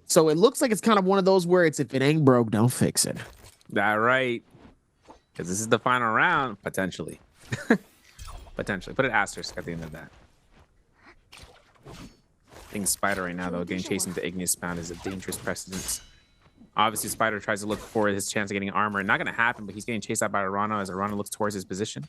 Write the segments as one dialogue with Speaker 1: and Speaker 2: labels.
Speaker 1: So it looks like it's kind of one of those where it's if it ain't broke, don't fix it.
Speaker 2: That right. Because this is the final round, potentially. Potentially. Put an asterisk at the end of that. I think Spider right now, though, getting chasing the Igneous Bound is a dangerous precedent. Obviously, Spider tries to look for his chance of getting armor. Not going to happen, but he's getting chased out by Arano as Arano looks towards his position.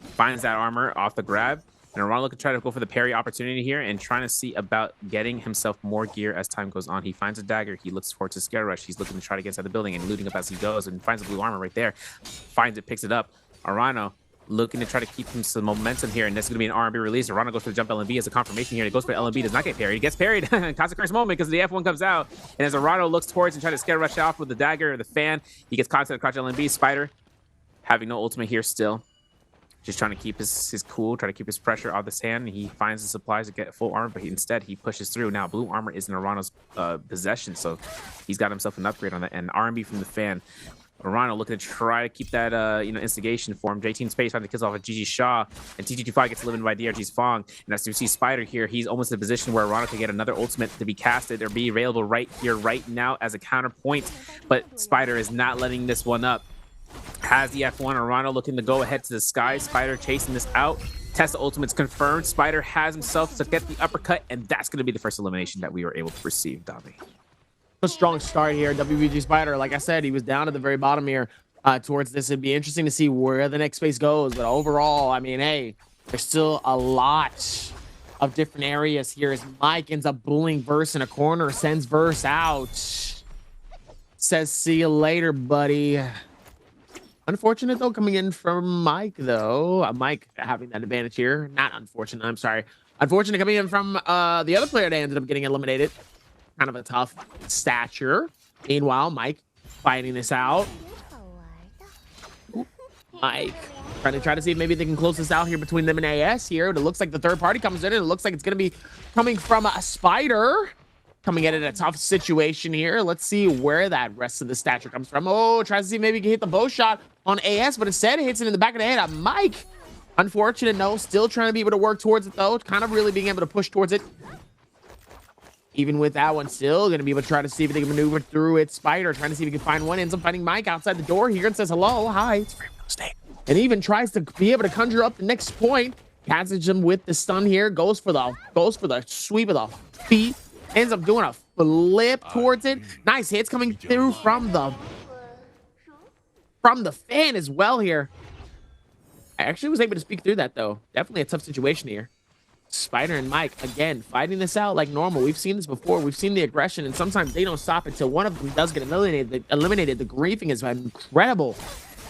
Speaker 2: Finds that armor off the grab. And Arano looking to try to go for the parry opportunity here and trying to see about getting himself more gear as time goes on. He finds a dagger. He looks towards his Scare Rush. He's looking to try to get inside the building and looting up as he goes and finds the blue armor right there. Finds it, picks it up. Arano looking to try to keep him some momentum here, and this is going to be an R&B release. Arano goes for the jump LMB as a confirmation here. He goes for LMB, does not get parried. He gets parried. Consequence moment because the F1 comes out. And as Arano looks towards and tries to Scare Rush off with the dagger or the fan, he gets caught to the crouch LMB. Spider having no ultimate here still. Just trying to keep his cool, try to keep his pressure off this hand. He finds the supplies to get full armor, but instead he pushes through. Now blue armor is in Arano's possession, so he's got himself an upgrade on that. And R&B from the fan. Arano looking to try to keep that instigation for him. JT in space finds the kills off of GG Shaw, and TT25 gets eliminated by DRG's Fong. And as you see Spider here, he's almost in a position where Arano can get another ultimate to be casted or be available right here, right now as a counterpoint. But Spider is not letting this one up. Has the F1. Arano looking to go ahead to the sky. Spider chasing this out. Test ultimates confirmed. Spider has himself to get the uppercut, and that's going to be the first elimination that we were able to receive, Dami.
Speaker 1: A strong start here. WBG Spider, like I said, he was down at the very bottom here towards this. It'd be interesting to see where the next phase goes. But overall, I mean, hey, there's still a lot of different areas here as Mike ends up bullying Verse in a corner, sends Verse out. Says, see you later, buddy. Unfortunate, though, coming in from Mike, though. Mike having that advantage here. Not unfortunate, I'm sorry. Unfortunate coming in from the other player that ended up getting eliminated. Kind of a tough stature. Meanwhile, Mike fighting this out. Mike trying to see if maybe they can close this out here between them and AS here. It looks like the third party comes in, and it looks like it's going to be coming from a Spider. Coming in a tough situation here. Let's see where that rest of the stature comes from. Oh, tries to see if maybe he can hit the bow shot on AS, but instead it hits it in the back of the head. Mike, unfortunate, no. Still trying to be able to work towards it, though. Kind of really being able to push towards it. Even with that one, still going to be able to try to see if they can maneuver through it. Spider trying to see if he can find one. Ends up finding Mike outside the door here and says, hello, hi. It's very real estate. And even tries to be able to conjure up the next point. Catches him with the stun here. Goes for the sweep of the feet. Ends up doing a flip towards it. Nice hits coming through from the fan as well here. I actually was able to speak through that, though. Definitely a tough situation here. Spider and Mike, again, fighting this out like normal. We've seen this before. We've seen the aggression, and sometimes they don't stop until one of them does get eliminated. The griefing is incredible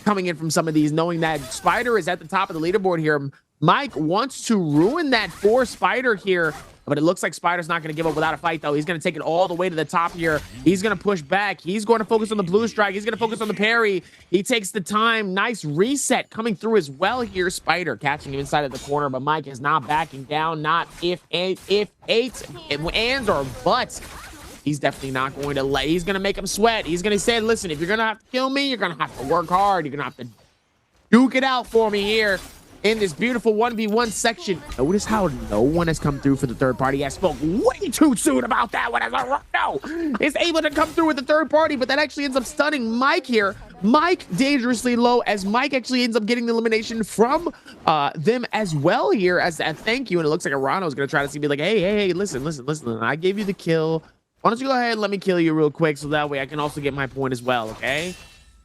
Speaker 1: coming in from some of these, knowing that Spider is at the top of the leaderboard here. Mike wants to ruin that for Spider here, but it looks like Spider's not going to give up without a fight, though. He's going to take it all the way to the top here. He's going to push back. He's going to focus on the blue strike. He's going to focus on the parry. He takes the time. Nice reset coming through as well here. Spider catching him inside of the corner, but Mike is not backing down. Not if ands or buts. He's definitely not going to let. He's going to make him sweat. He's going to say, listen, if you're going to have to kill me, you're going to have to work hard. You're going to have to duke it out for me here in this beautiful 1v1 section. Notice how no one has come through for the third party. I spoke way too soon about that one. No, is able to come through with the third party, but that actually ends up stunning Mike here. Mike dangerously low as Mike actually ends up getting the elimination from them as well here as a thank you. And it looks like Arano is going to try to see, be like, hey, listen. I gave you the kill. Why don't you go ahead and let me kill you real quick so that way I can also get my point as well, okay?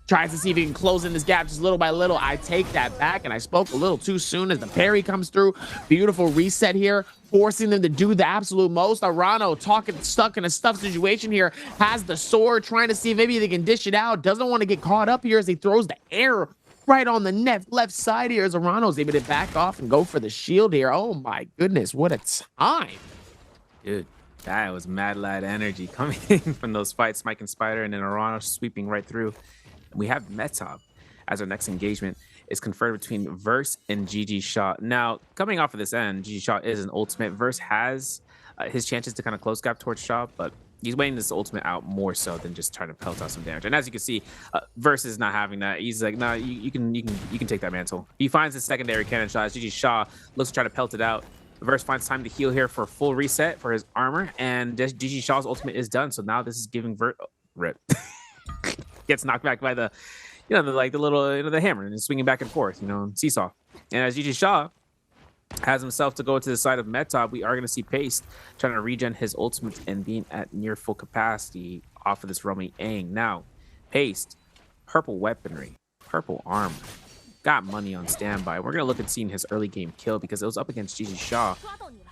Speaker 1: Tries to see if he can close in this gap just little by little. I take that back, and I spoke a little too soon as the parry comes through. Beautiful reset here, forcing them to do the absolute most. Arano stuck in a tough situation here. Has the sword, trying to see if maybe they can dish it out. Doesn't want to get caught up here as he throws the air right on the left side here as Arano's able to back off and go for the shield here. Oh my goodness, what a time.
Speaker 2: Dude, that was mad lad energy coming in from those fights. Mike and Spider, and then Arano sweeping right through. We have Metop as our next engagement is conferred between Verse and GG Shaw. Now, coming off of this end, GG Shaw is an ultimate. Verse has his chances to kind of close gap towards Shaw, but he's weighing this ultimate out more so than just trying to pelt out some damage. And as you can see, Verse is not having that. He's like, no, you can take that mantle. He finds his secondary cannon shot. GG Shaw looks to try to pelt it out. Verse finds time to heal here for a full reset for his armor, and GG Shaw's ultimate is done. So now this is giving rip. Gets knocked back by the, the little, the hammer, and swinging back and forth, seesaw. And as GG Shaw has himself to go to the side of Metop, we are going to see Paste trying to regen his ultimate and being at near full capacity off of this Romy Aang. Now, Paste, purple weaponry, purple armor, got money on standby. We're going to look at seeing his early game kill because it was up against GG Shaw,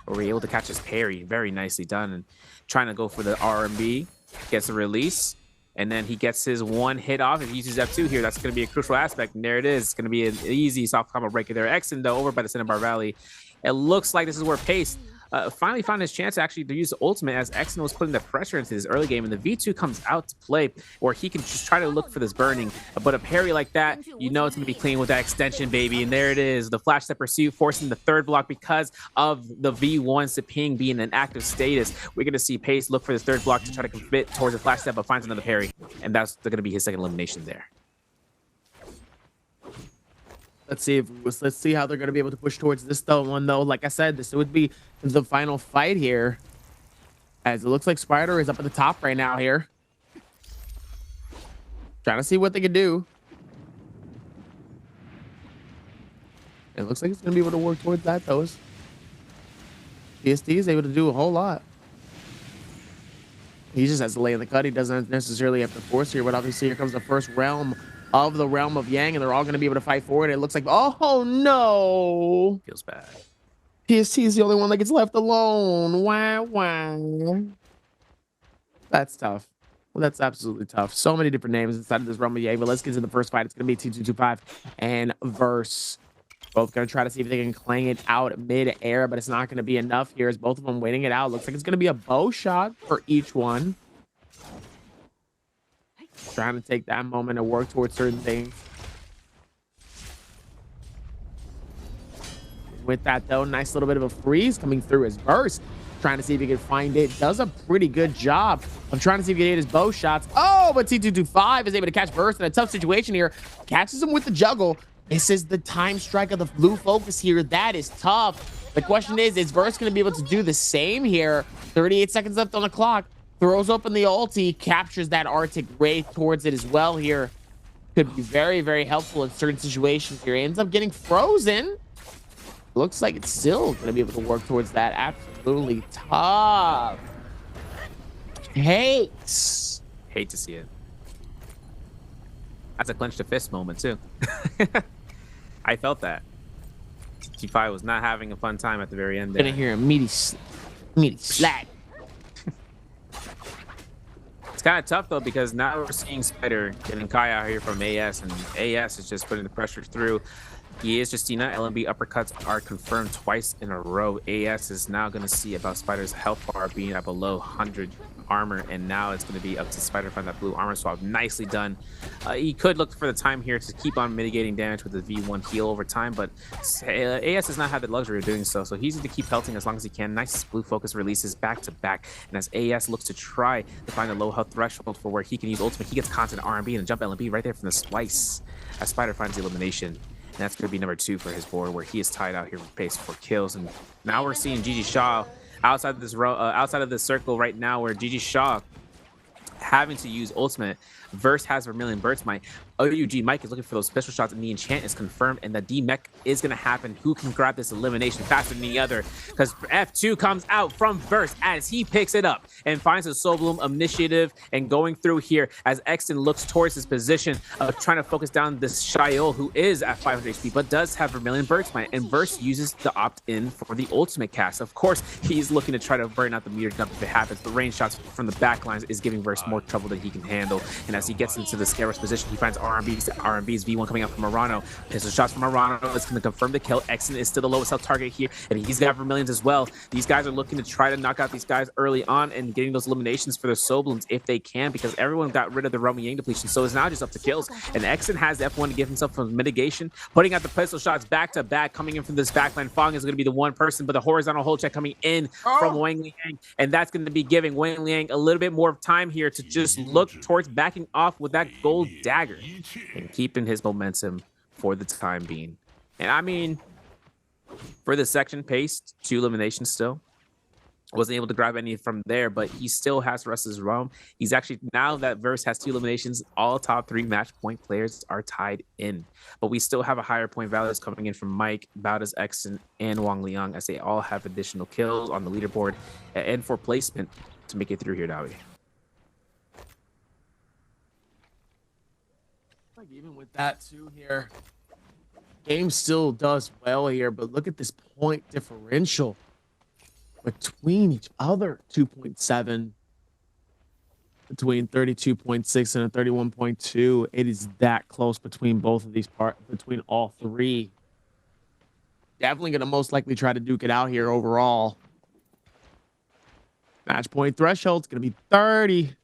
Speaker 2: where we were able to catch his parry. Very nicely done. And trying to go for the R&B, gets a release. And then he gets his one hit off. If he uses F2 here, that's going to be a crucial aspect. And there it is. It's going to be an easy soft combo breaker there. Aizen, though, over by the Cinnabar Valley. It looks like this is where Pace finally found his chance actually to use the ultimate, as Aizen was putting the pressure into his early game. And the V2 comes out to play, where he can just try to look for this burning. But a parry like that, it's going to be clean with that extension, baby. And there it is. The flash step pursuit forcing the third block because of the V1 Seping being an active status. We're going to see Pace look for this third block to try to commit towards the flash step, but finds another parry. And that's going to be his second elimination there.
Speaker 1: Let's see how they're going to be able to push towards this one, though. Like I said, this would be the final fight here, as it looks like Spider is up at the top right now here, trying to see what they can do. It looks like it's going to be able to work towards that, though. PSD is able to do a whole lot. He just has to lay in the cut. He doesn't necessarily have to force here, but obviously here comes the first realm of the realm of Yang, and they're all going to be able to fight forward. It looks like, oh no,
Speaker 2: Feels bad.
Speaker 1: PST is the only one that gets left alone. Wow. That's tough. Well, that's absolutely tough. So many different names inside of this realm of Yang, but let's get to the first fight. It's going to be T225 and Verse. Both going to try to see if they can clang it out mid-air, but it's not going to be enough here as both of them waiting it out. Looks like it's going to be a bow shot for each one. Trying to take that moment to work towards certain things. With that, though, nice little bit of a freeze coming through as Verse. Trying to see if he can find it. Does a pretty good job of trying to see if he can hit his bow shots. Oh, but T225 is able to catch Verse in a tough situation here. Catches him with the juggle. This is the time strike of the blue focus here. That is tough. The question is Verse going to be able to do the same here? 38 seconds left on the clock. Throws open the ulti, captures that Arctic Wraith towards it as well here. Could be very, very helpful in certain situations here. Ends up getting frozen. Looks like it's still going to be able to work towards that. Absolutely tough.
Speaker 2: Hate to see it. That's a clench to fist moment, too. I felt that. T5 was not having a fun time at the very end there.
Speaker 1: Gonna hear a meaty slap.
Speaker 2: It's kind of tough, though, because now we're seeing Spider getting Kai out here from AS, and AS is just putting the pressure through. He is Justina. LMB uppercuts are confirmed twice in a row. AS is now going to see about Spider's health bar being at below 100 armor, and now it's going to be up to Spider to find that blue armor swap. Nicely done. He could look for the time here to keep on mitigating damage with the V1 heal over time, but AS does not have the luxury of doing so, so he's going to keep pelting as long as he can. Nice blue focus releases back to back, and as AS looks to try to find a low health threshold for where he can use ultimate, he gets constant R&B and a jump LMB right there from the splice as Spider finds the elimination. And that's going to be number 2 for his board, where he is tied out here with pace for kills. And now we're seeing GG Shaw outside of this outside of this circle right now, where GG Shaw having to use ultimate. Verse has Vermilion Birdsmite. OUG Mike is looking for those special shots, and the enchant is confirmed, and the D-Mech is going to happen. Who can grab this elimination faster than the other? Because F2 comes out from Verse as he picks it up and finds a Soul Bloom initiative and going through here as Exton looks towards his position of trying to focus down this Shiol, who is at 500 HP, but does have Vermilion Birdsmite, and Verse uses the opt-in for the ultimate cast. Of course, he's looking to try to burn out the meter dump if it happens, but range shots from the backlines is giving Verse more trouble than he can handle, and as he gets into the Scare's position, he finds R&B's V1 coming out from Murano. Pistol shots from Murano is going to confirm the kill. Exton is still the lowest health target here, and he's got Vermilions as well. These guys are looking to try to knock out these guys early on and getting those eliminations for their Soul Blooms if they can, because everyone got rid of the Romy Yang depletion, so it's now just up to kills. And Exton has the F1 to give himself some mitigation, putting out the pistol shots back to back, coming in from this backline. Fong is going to be the one person, but the horizontal hold check coming in from Wang Liang, and that's going to be giving Wang Liang a little bit more time here to just look towards backing off with that gold dagger and keeping his momentum for the time being. And I mean, For the section, paced 2 eliminations still. Wasn't able to grab any from there, but he still has the rest of his realm. He's actually, now that Verse has 2 eliminations, all top 3 match point players are tied in. But we still have a higher point values coming in from Mike, Baudas, Exton, and Wang Liang, as they all have additional kills on the leaderboard and for placement to make it through here, Dawi.
Speaker 1: Like even with that too here, game still does well here, but look at this point differential between each other. 2.7 between 32.6 and a 31.2. It is that close between both of these between all three. Definitely gonna most likely try to duke it out here overall. Match point threshold's gonna be 30.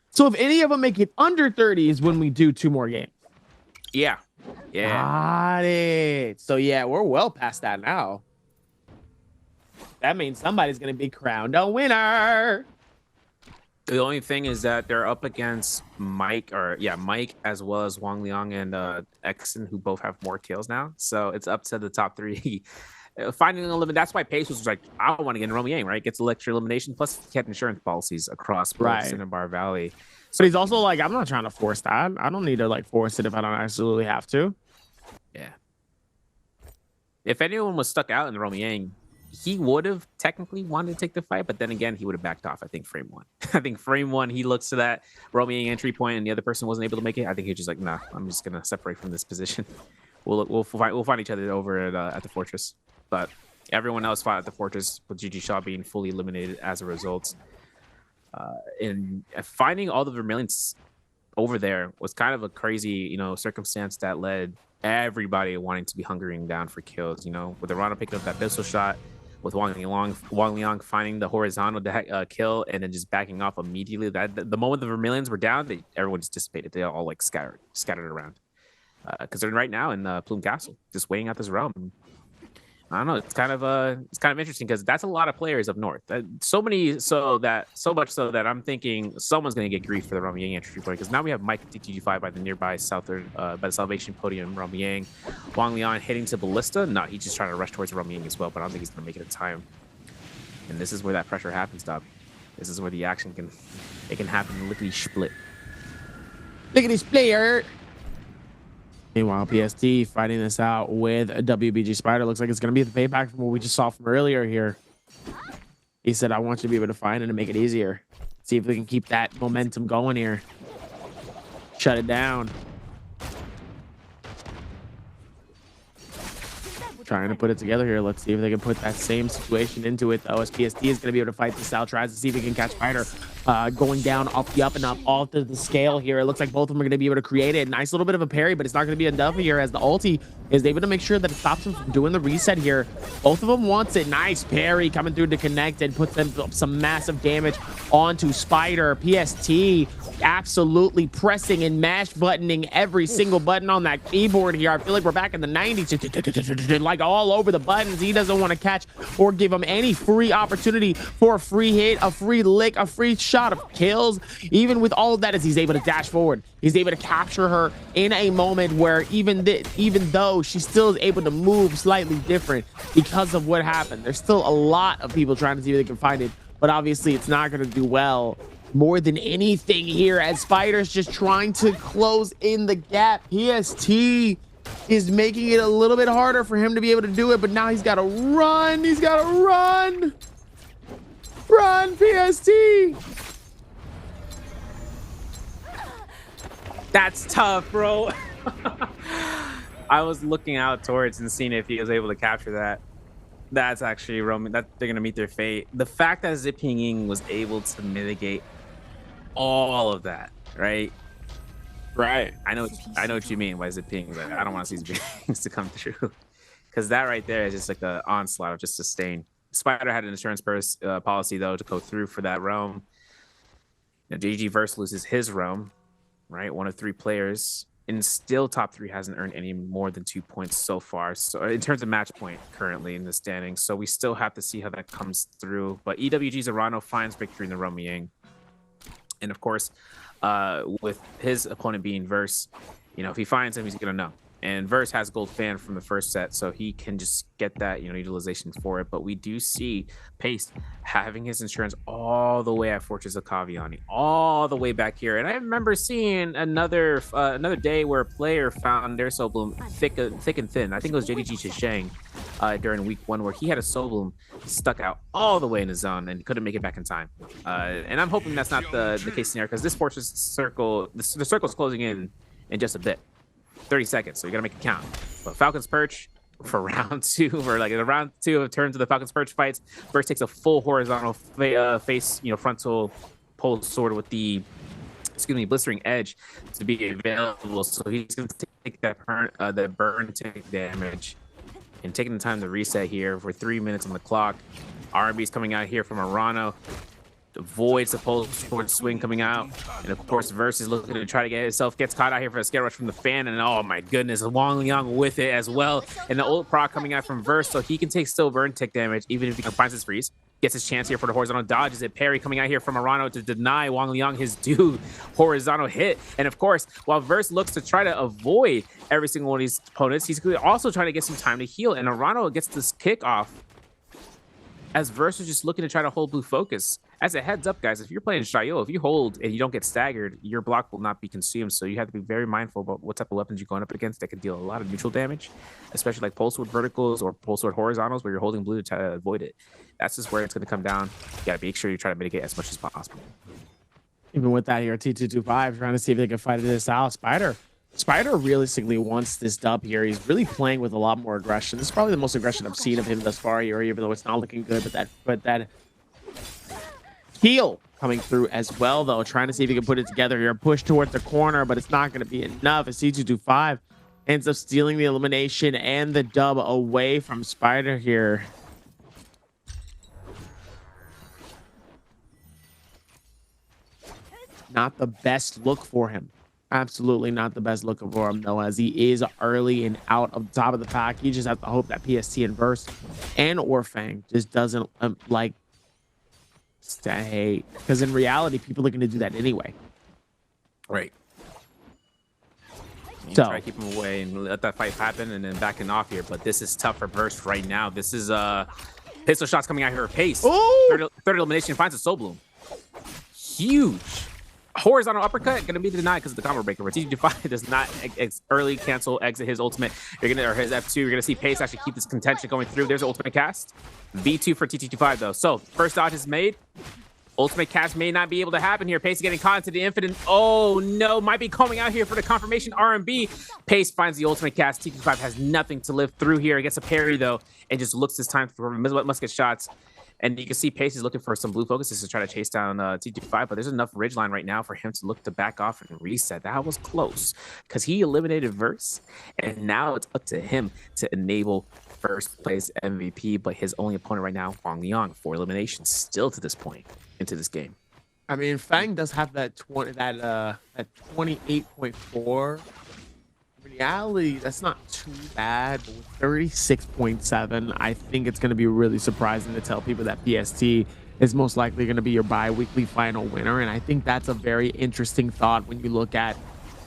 Speaker 1: So if any of them make it under 30 is when we do 2 more games.
Speaker 2: Yeah.
Speaker 1: Got it. So yeah, we're well past that now. That means somebody's gonna be crowned a winner.
Speaker 2: The only thing is that they're up against Mike, as well as Wang Liang and Exton, who both have more kills now. So it's up to the top 3. Finding a limit. That's why Pace was like, I don't want to get in Romy Yang, right? Gets electric elimination, plus he had insurance policies across both Cinnabar Valley.
Speaker 1: So but he's also like, I'm not trying to force that. I don't need to like force it if I don't absolutely have to.
Speaker 2: Yeah. If anyone was stuck out in the Romy Yang, he would have technically wanted to take the fight, but then again, he would have backed off. I think frame 1. I think frame 1, he looks to that Romy Yang entry point, and the other person wasn't able to make it. I think he's just like, nah, I'm just gonna separate from this position. We'll find each other over at the fortress. But everyone else fought at the fortress, with GG Shaw being fully eliminated as a result. And finding all the Vermilions over there was kind of a crazy, circumstance that led everybody wanting to be hunkering down for kills. With Arana picking up that pistol shot, with Wang Liang finding the horizontal kill and then just backing off immediately. The moment the Vermilions were down, everyone just dissipated. They all like scattered around because they're right now in Plume Castle, just waiting out this realm. I don't know. It's kind of interesting because that's a lot of players up north. So much so that I'm thinking someone's going to get grief for the Romy Yang entry point, because now we have Mike DTG5 by the nearby by the Salvation Podium. Romy Yang, Wang Liang heading to Ballista. No, he's just trying to rush towards Romy Yang as well, but I don't think he's going to make it in time. And this is where that pressure happens, Dob. This is where the action can happen lickety split.
Speaker 1: Lickety split. Meanwhile, PST fighting this out with a WBG Spider. Looks like it's going to be the payback from what we just saw from earlier here. He said, I want you to be able to find it and make it easier. See if we can keep that momentum going here. Shut it down. Trying to put it together here. Let's see if they can put that same situation into it, though, as PST is going to be able to fight this out. Tries to see if he can catch Spider. Going down off the up and up off the scale here. It looks like both of them are going to be able to create it. Nice little bit of a parry, but it's not going to be enough here, as the ulti is able to make sure that it stops him from doing the reset here. Both of them wants it. Nice parry coming through to connect and puts them some massive damage onto Spider. PST absolutely pressing and mash buttoning every single button on that keyboard here. I feel like we're back in the 90s, like all over the buttons. He doesn't want to catch or give him any free opportunity for a free hit, a free lick, a free shot of kills. Even with all of that, as he's able to dash forward, he's able to capture her in a moment where even though she still is able to move slightly different because of what happened, there's still a lot of people trying to see if they can find it, but obviously it's not going to do well more than anything here, as Spider's just trying to close in the gap. PST is making it a little bit harder for him to be able to do it, but now he's got to run. He's got to run. Run, PST.
Speaker 2: That's tough, bro. I was looking out towards and seeing if he was able to capture that. That's actually Roman. That they're gonna meet their fate. The fact that Zipping Ying was able to mitigate all of that, right?
Speaker 1: Right.
Speaker 2: I know what you mean by Zipping. Like, I don't want to see Zipping to come through, because that right there is just like an onslaught of just sustain. Spider had an insurance policy though to go through for that realm. Now, GG Verse loses his realm, right? One of 3 players, and still top 3 hasn't earned any more than 2 points so far. So in terms of match point currently in the standings, so we still have to see how that comes through. But EWG's Arano finds victory in the Romy Yang. And of course, with his opponent being Verse, if he finds him, he's gonna know. And Verse has gold fan from the first set, so he can just get that, utilization for it. But we do see Pace having his insurance all the way at Fortress of Kaviani, all the way back here. And I remember seeing another day where a player found their Soul Bloom thick and thin. I think it was JDG Shishang during week 1, where he had a Soul Bloom stuck out all the way in the zone and couldn't make it back in time. And I'm hoping that's not the case scenario, because this Fortress circle, the circle's closing in just a bit. 30 seconds, so you gotta make it count. But Falcon's Perch for round 2, or like in round 2 of turns of the Falcon's Perch fights, Burst takes a full horizontal face, frontal pole sword with the, blistering edge to be available. So he's gonna take that burn take damage and taking the time to reset here for 3 minutes on the clock. R&B is coming out here from Arano. Avoids the pole sword swing coming out, and of course Verse is looking to try to get himself, gets caught out here for a scare rush from the fan, and oh my goodness, Wang Liang with it as well, and the ult proc coming out from Verse, so he can take still burn tick damage even if he finds his freeze. Gets his chance here for the horizontal dodge. Is it parry coming out here from Arano to deny Wang Liang his due horizontal hit? And of course, while Verse looks to try to avoid every single one of these opponents, he's also trying to get some time to heal, and Arano gets this kick off as Verse is just looking to try to hold blue focus. As a heads up, guys, if you're playing Xiao, if you hold and you don't get staggered, your block will not be consumed. So you have to be very mindful about what type of weapons you're going up against that can deal a lot of neutral damage, especially like pole sword verticals or pole sword horizontals where you're holding blue to try to avoid it. That's just where it's going to come down. You got to make sure you try to mitigate as much as possible.
Speaker 1: Even with that here, T225 trying to see if they can fight this out. Spider realistically wants this dub here. He's really playing with a lot more aggression. This is probably the most aggression I've seen of him thus far here, even though it's not looking good. But that heal coming through as well, though, trying to see if he can put it together here. Push towards the corner, but it's not going to be enough as C225 ends up stealing the elimination and the dub away from Spider here. Not the best look for him. Absolutely not the best look for him, though, as he is early and out of the top of the pack. You just have to hope that PST and Verse and Orfang just doesn't stay, because in reality, people are going to do that anyway.
Speaker 2: Right.
Speaker 1: So
Speaker 2: try to keep him away and let that fight happen, and then backing off here. But this is tough for Verse right now. This is pistol shots coming out here at Pace. Third elimination, finds a Soul Bloom. Huge. Horizontal uppercut gonna be denied because of the combo breaker. Where T225 does not early cancel exit his ultimate. Or his F2. You're gonna see Pace actually keep this contention going through. There's an ultimate cast. V2 for T225 though. So first dodge is made. Ultimate cast may not be able to happen here. Pace is getting caught into the infinite. Oh no, might be coming out here for the confirmation R&B. Pace finds the ultimate cast. T225 has nothing to live through here. He gets a parry though, and just looks this time for musket shots. And you can see Pace is looking for some blue focuses to try to chase down T225, but there's enough ridgeline right now for him to look to back off and reset. That was close because he eliminated Verse, and now it's up to him to enable first place MVP, but his only opponent right now, Wang Liang, 4 eliminations still to this point into this game.
Speaker 1: I mean, Fang does have that 28.4. In reality, that's not too bad, but with 36.7, I think it's going to be really surprising to tell people that PST is most likely going to be your bi-weekly final winner. And I think that's a very interesting thought when you look at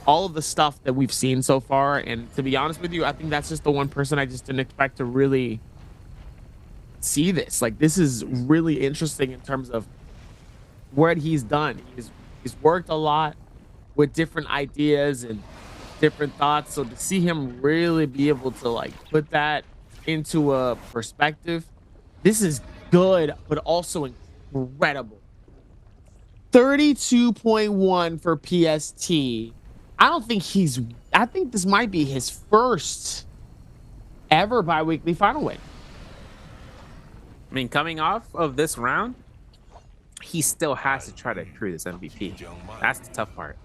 Speaker 1: all of the stuff that we've seen so far. And to be honest with you, I think that's just the one person I just didn't expect to really see this. Like, this is really interesting in terms of what he's done. He's worked a lot with different ideas and different thoughts, so to see him really be able to like put that into a perspective, this is good but also incredible. 32.1 for PST. I think this might be his first ever bi-weekly final win.
Speaker 2: I mean, coming off of this round, he still has to try to accrue this MVP. That's the tough part.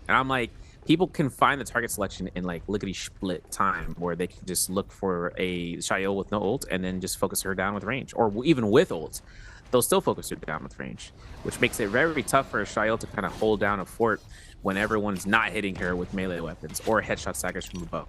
Speaker 2: And I'm like, people can find the target selection in like lickety-split time where they can just look for a Xiao with no ult and then just focus her down with range. Or even with ult, they'll still focus her down with range, which makes it very tough for Xiao to kind of hold down a fort when everyone's not hitting her with melee weapons or headshot staggers from the bow.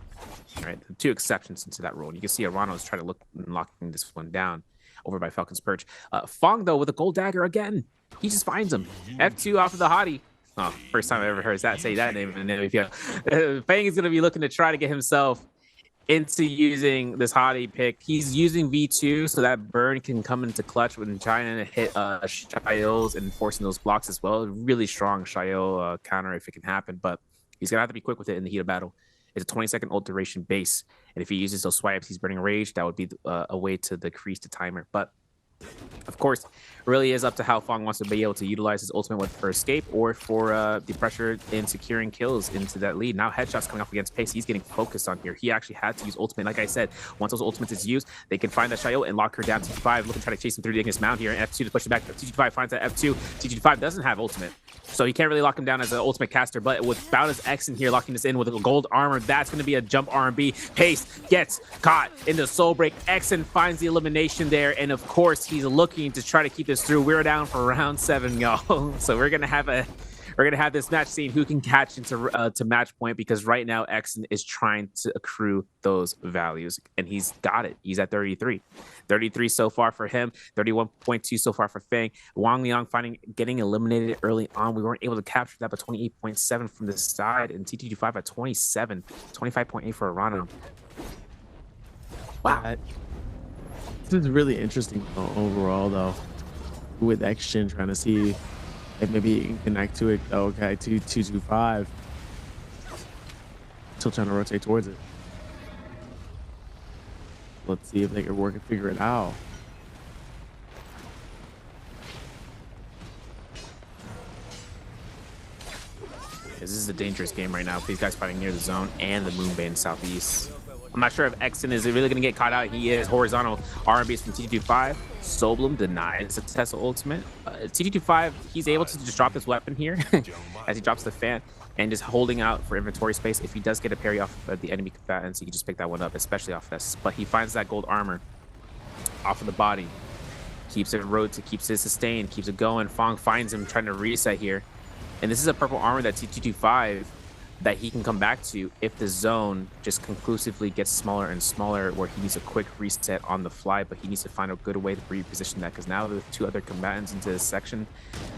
Speaker 2: All right, the 2 exceptions into that rule. And you can see Arano's trying to look locking this one down over by Falcon's Perch. Fong, though, with a gold dagger again. He just finds him. F2 off of the hottie. Oh, first time I ever heard say that name in an NBPL. Fang is going to be looking to try to get himself into using this hottie pick. He's using V2 so that burn can come into clutch when trying to hit Shayo's and forcing those blocks as well. Really strong Shayo counter if it can happen, but he's gonna have to be quick with it in the heat of battle. It's a 20-second ult duration base, and if he uses those swipes, he's burning rage. That would be a way to decrease the timer, but of course, it really is up to how Fong wants to be able to utilize his ultimate, whether for escape or for the pressure in securing kills into that lead. Now headshots coming off against Pace. He's getting focused on here. He actually had to use ultimate. Like I said, once those ultimates is used, they can find that Shayo and lock her down to T5. Looking to try to chase him through the Ignis Mount here. And F2 to push it back. TG5 finds that F2. TG5 doesn't have ultimate, so he can't really lock him down as an ultimate caster. But with Bouta's X in here locking this in with a gold armor, that's going to be a jump R&B. Pace gets caught in the soul break. Exen finds the elimination there, and of course he's looking to try to keep this through. We're down for round 7, y'all. So we're gonna have this match scene who can catch into to match point, because right now Exen is trying to accrue those values, and he's got it. He's at 33 so far for him, 31.2 so far for Fang. Wang Liang getting eliminated early on. We weren't able to capture that, but 28.7 from the side, and TT25 at 27, 25.8 for Arano.
Speaker 1: Wow. This is really interesting overall, though, with Exen trying to see if maybe he can connect to it. Okay, 2-2-5. Still trying to rotate towards it. Let's see if they can work and figure it out.
Speaker 2: This is a dangerous game right now. These guys fighting near the zone and the Moonbane southeast. I'm not sure if Exen is really going to get caught out. He is horizontal R&Bs from TT25. Soblum denies the Tesla ultimate. TT25, he's able to just drop his weapon here as he drops the fan and just holding out for inventory space. If he does get a parry off of the enemy combatants, he can just pick that one up, especially off this. But he finds that gold armor off of the body. Keeps it rotated, keeps it sustained, keeps it going. Fong finds him trying to reset here. And this is a purple armor that TT25 that he can come back to if the zone just conclusively gets smaller and smaller, where he needs a quick reset on the fly, but he needs to find a good way to reposition that, because now there's 2 other combatants into this section,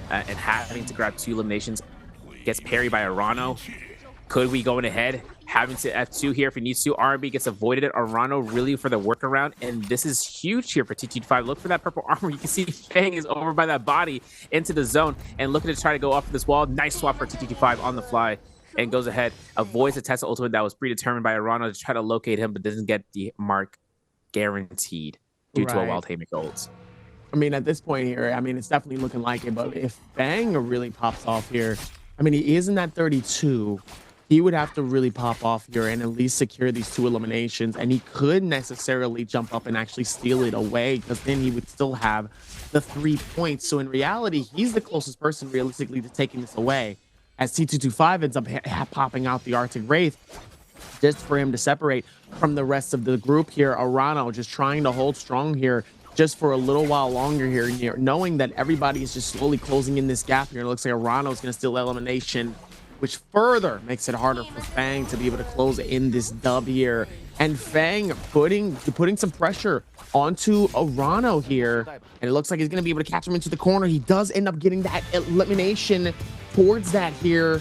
Speaker 2: and having to grab 2 eliminations, gets parried by Arano. Could we go in ahead? Having to F2 here if he needs to. R&B gets avoided at Arano really for the workaround, and this is huge here for TT5. Look for that purple armor. You can see Fang is over by that body into the zone and looking to try to go off this wall. Nice swap for TT5 on the fly, and goes ahead, avoids the Tesla ultimate that was predetermined by Arano to try to locate him, but doesn't get the mark guaranteed due to a wild haymaker ult.
Speaker 1: I mean, at this point here, I mean, it's definitely looking like it, but if Fang really pops off here, I mean, he is in that 32. He would have to really pop off here and at least secure these 2 eliminations, and he could necessarily jump up and actually steal it away, because then he would still have the 3 points. So in reality, he's the closest person realistically to taking this away, as T225 ends up popping out the Arctic Wraith just for him to separate from the rest of the group here. Arano just trying to hold strong here just for a little while longer here, knowing that everybody is just slowly closing in this gap here. It looks like Arano is going to steal elimination, which further makes it harder for Fang to be able to close in this dub here. And Fang putting some pressure onto Arano here, and it looks like he's going to be able to catch him into the corner. He does end up getting that elimination towards that here.